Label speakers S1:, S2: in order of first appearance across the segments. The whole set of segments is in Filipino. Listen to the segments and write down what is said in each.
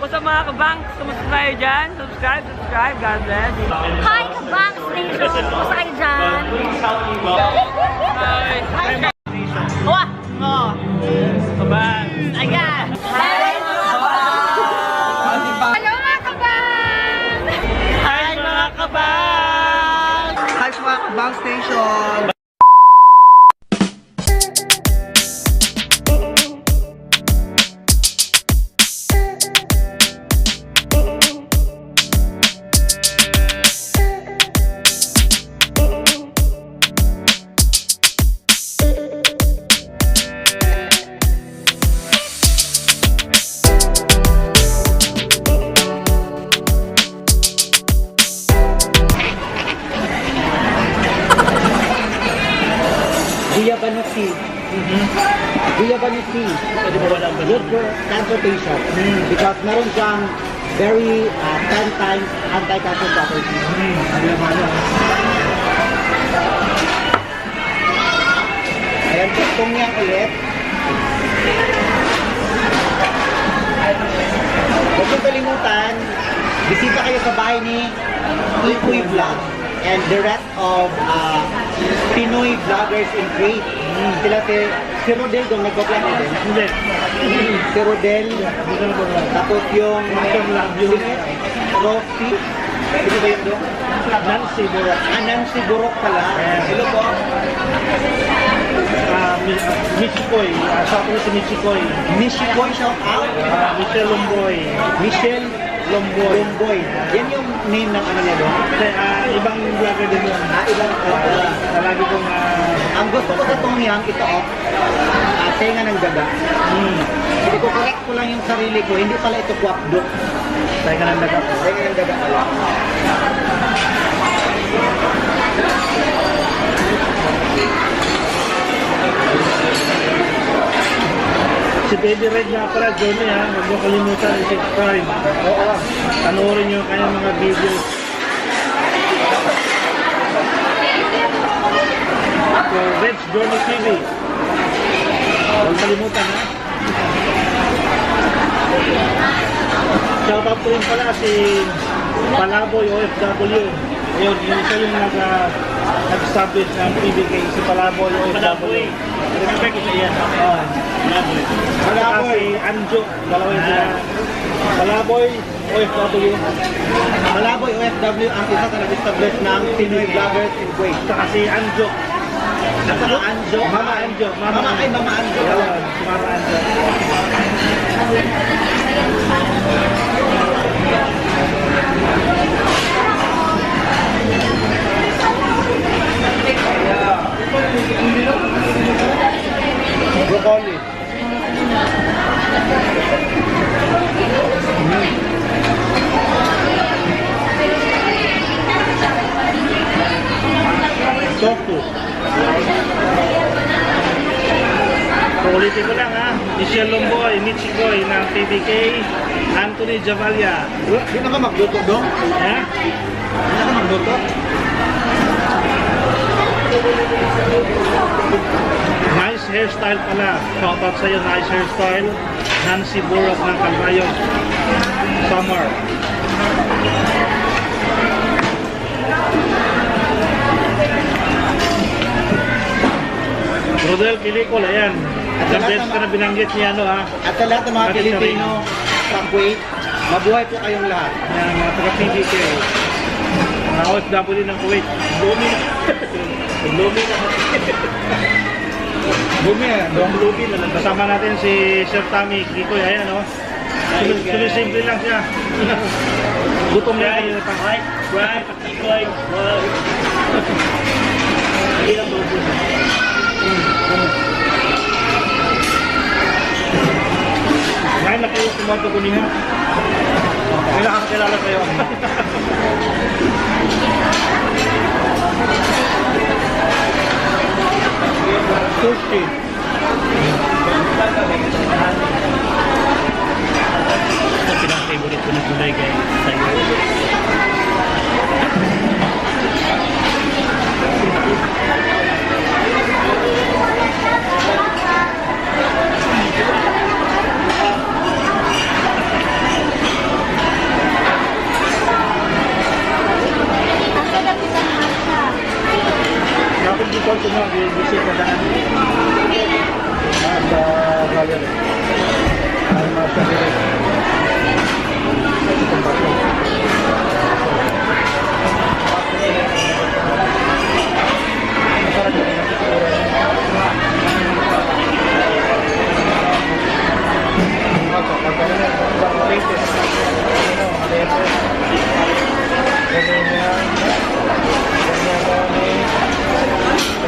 S1: Kung sa mga kabangs, kumusta tayo dyan? Subscribe. God bless.
S2: Hi, Kabang Station! Kumusta kayo dyan?
S1: Hi.
S2: Wah! Oh!
S1: Kabangs.
S2: Ayan! Hi, hello mga Kabang!
S1: Hi mga kabangs!
S3: Hi sa mga Kabang Station!
S4: Guyabanusi. Guyabanusi. Good for transportation. Because meron siyang very 10 times anti-cancer property. Ayan, tukong niya ulit. Huwag mong kalimutan, bisita kayo sa bahay ni Ikoy Vlog and the rest of Pinoy vloggers in Crete. Sila si Rodel doon nagpa-vlog din.
S1: Hindi.
S4: Si Rodel, tapos yung Roxy, sino ba yun doon?
S1: Nancy Burok.
S4: Nancy Burok pala. Hello po.
S1: Michikoy. Shout out si Michikoy.
S4: Michikoy, shout out.
S1: Michelle Lomboy.
S4: Michelle Lomboy. Yan yung name ng ano niya doon?
S1: Ibang vlogger din yun.
S4: Ibang
S1: Lagi kong
S4: ang gusto ko sa Tongyang, ito tenga ng daga. Hindi ko correct ko lang yung sarili ko, hindi pala ito kwapdok.
S1: tenga ng daga.
S4: Tenga ng daga pala.
S1: Si Baby Red nga pala, Johnny ha, huwag mo kalimutan i-subscribe.
S4: Oo.
S1: Panoorin nyo yung kanyang mga videos. So, Red's Journey TV. Huwag kalimutan ha. Shoutout ko rin pala si Palaboy OFW. Ayun, yun isa yung nag-establish ng PBK, si Palaboy OFW. Respect ko siya yan. Palaboy. Si Anjo, dalawa yun sila. Palaboy OFW.
S4: Malaboy OFW ang isa sa nag-establish ng Pinoy Vloggers in Kuwait.
S1: Saka si Anjo.
S4: Mama Anjo.
S1: Mama Anjo.
S4: Mama Anjo.
S1: Yun, si Mama Anjo.
S4: Broccoli.
S1: Tofu. Ulitin ko lang ha. Michelle Lomboy, Michikoy ng PBK, Anthony Javalia.
S4: Di na ka magluto doon?
S1: Ha?
S4: Di na ka magluto?
S1: Nice hairstyle pala. Shoutout sa'yo, nice hairstyle. Nancy Burok ng Calbayog. Summer. Rodel Pilicol, ayan. Ilang beses ka na binanggit niya ano ha.
S4: At sa lahat ng mga
S1: Bakit
S4: Pilipino sa Kuwait, mabuhay po kayong lahat.
S1: Yan, mga taga-PBK. Mga OFW ng Kuwait. Lumi na. Lumi na. Lumi na. Lumi na. Kasama natin si Sir Tommy Kikoy. Ayan o. Simple lang siya. Gutom na yun. Right, Kikoy. Hindi lang lumi. Ngayon na kayo tumato ko niya. May nakakilala kayo. Sushi. Ito pinaka-favorite ko na gulay guys.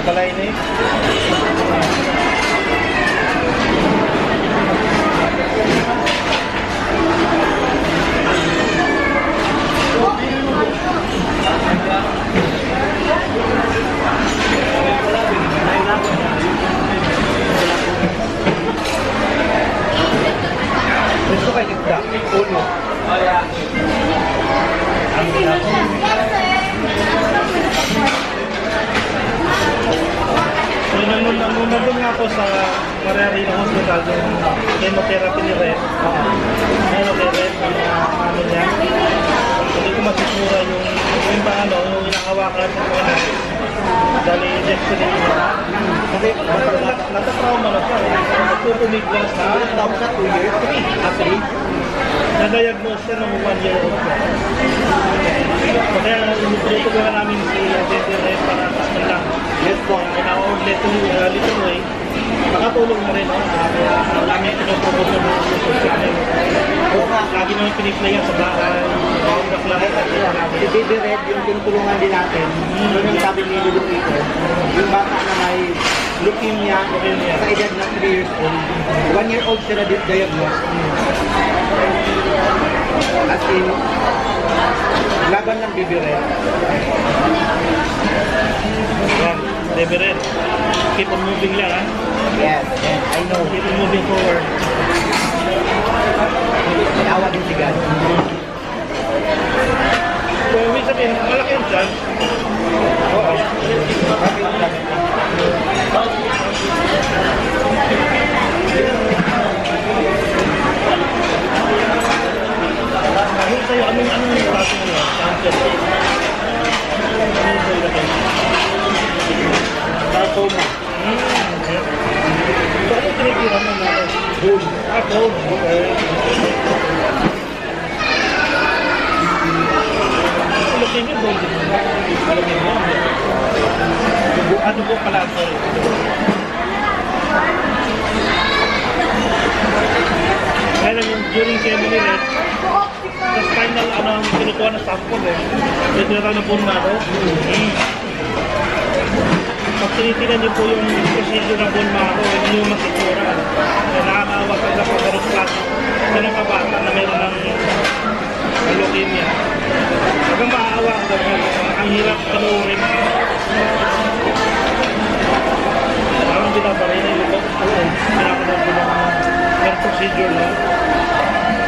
S1: Balay ni.
S3: Gusto kayo isda. Uno.
S1: So, nandun nga ako sa Mariarino Hospital, yung chemotherapy ni Red. Meron kay Red, ano niya. Hindi ko masisura yung ba ano, yung inahawakan ko na dali injection niya. Kasi natatrauma na siya. Nagpupumiglas na.
S4: Tapos sa 2 years, 3.
S1: Na-diagnose siya nung 1 year old. So, kaya inutuloy namin si Agente Red para tasman lang.
S4: Yes po.
S1: In-outlet little way. Makatulong na rin, no? Kaya lagi pinupropose yung social media. Lagi naman piniplayan sa bahay.
S4: Si Baby Red, yung tinutulungan din natin, yun yung sabi ni Lulu Peter, yung bata na may leukemia sa edad na 3 years old. 1 year old sila diagnosed. As in, laban ng Baby Red.
S1: Yan, Baby Red. Keep on moving lang, ha?
S4: Yes, yes, I know.
S1: Keep on moving forward.
S4: May awa din si God.
S1: So, ibig sabihin, malaki yung chance.
S4: Oo.
S1: Ano sa'yo, anong klase mo yun? Cancer. Ano sa'yo natin?
S4: Sarcoma.
S1: So, ano tinitira mo natin?
S4: Bone.
S1: Bone. Okay. Leukemia, bone. Leukemia. Ano po pala? Sorry. Kaya lang yung during chemo ni Red, sa spinal, ang kinukuha na sample eh. Yung tinatawag na bone marrow. Pag tinitinan niyo po yung procedure ng bone marrow, hindi nyo masisura. Nakakaawa pag napagkaroon klase na ng kabata na meron ng leukemia. Hanggang maaawa ka ang hirap panuorin. Parang binabaray na yung pinapanood ko ng procedure na.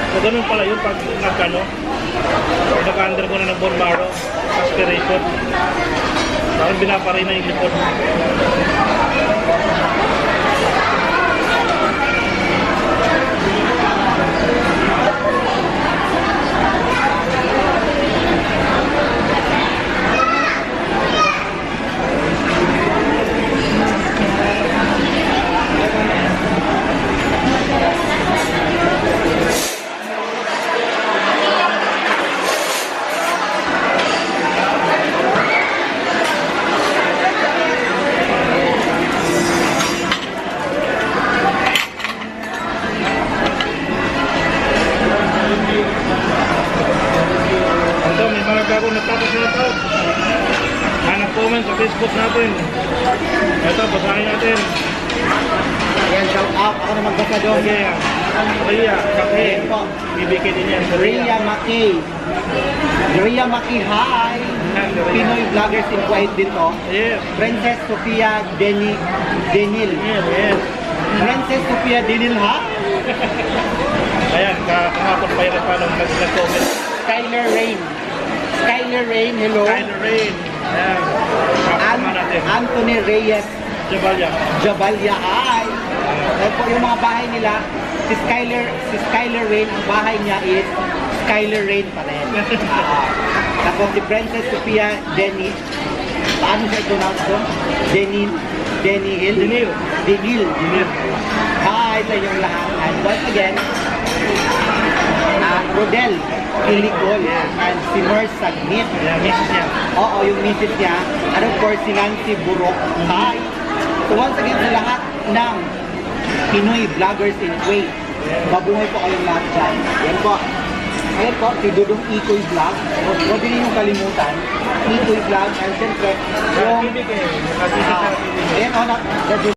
S1: So ganun pala yun pag nag-undergo na ng bone marrow aspiration. Parang binaparay na yung likod. Bago natapos na ito, hanap comment sa Facebook natin. Ito, basahin natin.
S4: Ayan, shout out. Ako na magbasa doon.
S1: Okay, Rhea Maki. Bibigay din yan.
S4: Rhea Maki. Rhea Maki, hi! Pinoy Vloggers in Kuwait dito.
S1: Yes.
S4: Princess Sofia Denil.
S1: Yes.
S4: Princess Sofia Denil, ha?
S1: Ayan, kahapon pa yun paano nag-comment.
S4: Skyler Rain. Skyler Rain, hello.
S1: Skyler Rain. Ayan. Kasama natin.
S4: Anthony Reyes
S1: Jabalya.
S4: hi! Ayan po yung mga bahay nila. Si Skyler Rain, ang bahay niya is Skyler Rain pa rin. Tapos si Princess Sofia Denil. Paano siya i-pronounce doon? Denil. Hi sa inyong lahat. And once again, Rodel Iligol and si Merce Sagnit.
S1: Yeah, misis niya.
S4: Oo, yung misis niya. And of course, si Nancy Burok. Hi! So once again, sa lahat ng Pinoy Vloggers in Kuwait, mabuhay po kayong lahat dyan. Yan po. Ayan po, si Dudong Ikoy Vlog. Huwag din yung kalimutan. Ikoy Vlog. And siyempre, yung...
S1: Bibig eh. Nakabibig
S4: ayan o,